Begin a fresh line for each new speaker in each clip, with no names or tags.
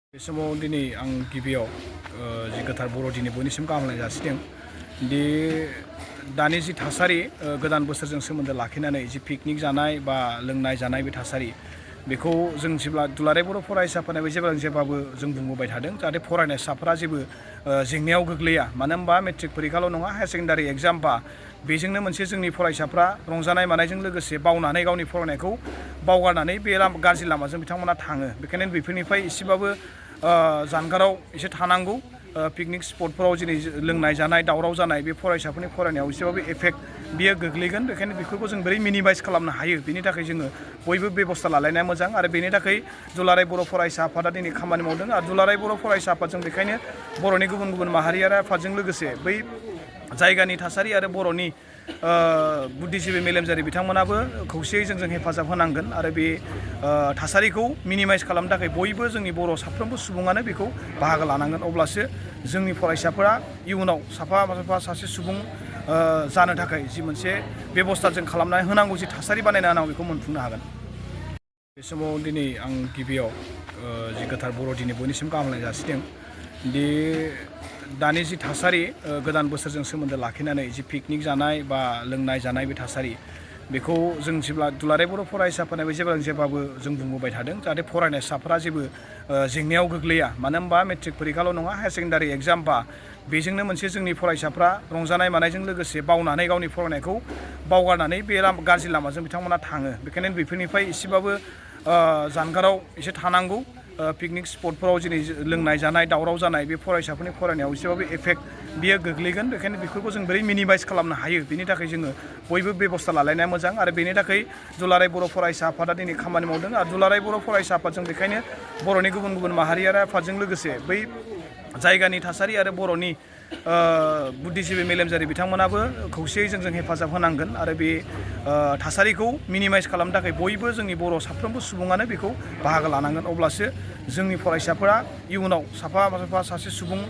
बे समाव दिनै आं गिबियाव जि गोथार बर'दिननि बयनिसिम गाहाम हामलायनाय जासिदों दि दानि जि थासारि गोदान बोसोरजों सोमोन्दो लाखिनानै जि पिकनिक जानाय बा लोंनाय जानाय बे थासारि बेखौ जों जेब्ला दुलाराय बर' फरायसाफोरनिफ्राय जेब्लाबो जों बुंबोबाय थादों जाहाथे फरायसाफोरा जेबो जेंनायाव गोग्लैया मानो होनबा मेट्रिक परिखाल' नङा हायार सेकेन्डारि एग्जाम बा बेजोंनो मोनसे जोंनि फरायसाफ्रा रंजानाय मानायजों लोगोसे बावनानै गावनि फरायनायखौ बावगारनानै बे गाज्रि लामाजों बिथांमोना थाङो बेखायनो बेफोरनिफ्राय एसेबाबो जानगाराव एसे थानांगौ पिकनिक स्पटफोराव दिनै लोंनाय जानाय दावराव जानाय बे फरायसाफोरनि फरायनायाव एसेबाबो एफेक्ट बियो गोग्लैगोन बेखायनो बेफोरखौ जों बोरै मिनिमाइज खालामनो हायो बेनि थाखाय जोङो बयबो बेबस्था लालायनाया मोजां आरो बेनि थाखाय दुलाराय बर' फरायसा आफादा दिनै खामानि मावदों आरो दुलाराय बर' फरायसा आफादजों बेखायनो बर'नि गुबुन गुबुन माहारियारि आफादजों लोगोसे बै जायगानि थासारि आरो बर'नि बुद्धिजिबि मेलेमजारि बिथांमोनाबो खौसेयै जोंजों हेफाजाब होनांगोन आरो बे थासारिखौ मिनिमाइज खालामनो थाखाय बयबो जोंनि बर' साफ्रोमबो सुबुङानो बेखौ बाहागो लानांगोन अब्लासो जोंनि फरायसाफोरा इयुनाव साफा सासे सुबुं जानो थाखाय जि मोनसे बेबस्था जों खालामनानै होनांगौ जि थासारि बानायना होनांगौ बेखौ मोनफुंनो हागोन। बे समाव दिनै आं गिबियाव जि गोथार बर'दिननि बयनिसिम गाहाम हामलायनाय जासिदों दि दानि जि थासारि गोदान बोसोरजों सोमोन्दो लाखिनानै जि पिकनिक जानाय बा लोंनाय जानाय बे थासारि बेखौ जों जेब्ला दुलाराय बर' फरायसाफोरनिफ्राय जेब्लाबो जों बुंबोबाय थादों जाहाथे फरायसाफोरा जेबो जेंनायाव गोग्लैया मानो होनबा मेट्रिक परिखाल' नङा हायार सेकेन्डारि एग्जाम बा बेजोंनो मोनसे जोंनि फरायसाफ्रा रंजानाय मानायजों लोगोसे बावनानै गावनि फरायनायखौ बावगारनानै बे गाज्रि लामाजों बिथांमोना थाङो बेखायनो बेफोरनिफ्राय एसेबाबो जानगाराव एसे थानांगौ पिकनिक स्पटफोराव दिनै लोंनाय जानाय दावराव जानाय बे फरायसाफोरनि फरायनायाव एसेबाबो एफेक्ट बियो गोग्लैगोन बेखायनो बेफोरखौ जों बोरै मिनिमाइज खालामनो हायो बेनि थाखाय जोङो बयबो बेबस्था लालायनाया मोजां आरो बेनि थाखाय दुलाराय बर' फरायसा आफादा दिनै खामानि मावदों आरो दुलाराय बर' फरायसा आफादजों बेखायनो बर'नि गुबुन गुबुन माहारियारि आफादजों लोगोसे बै जायगानि थासारि आरो बर'नि बुद्धिजिबि मेलेमजारि बिथांमोनाबो खौसेयै जोंजों हेफाजाब होनांगोन आरो बे थासारिखौ मिनिमाइज खालामनो थाखाय बयबो जोंनि बर' साफ्रोमबो सुबुङानो बेखौ बाहागो लानांगोन अब्लासो जोंनि फरायसाफोरा इयुनाव साफा सासे सुबुं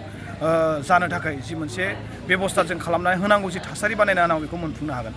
जानो थाखाय जि मोनसे बेबस्था जों खालामनानै होनांगौ जि थासारि बानायना होनांगौ बेखौ मोनफुंनो हागोन।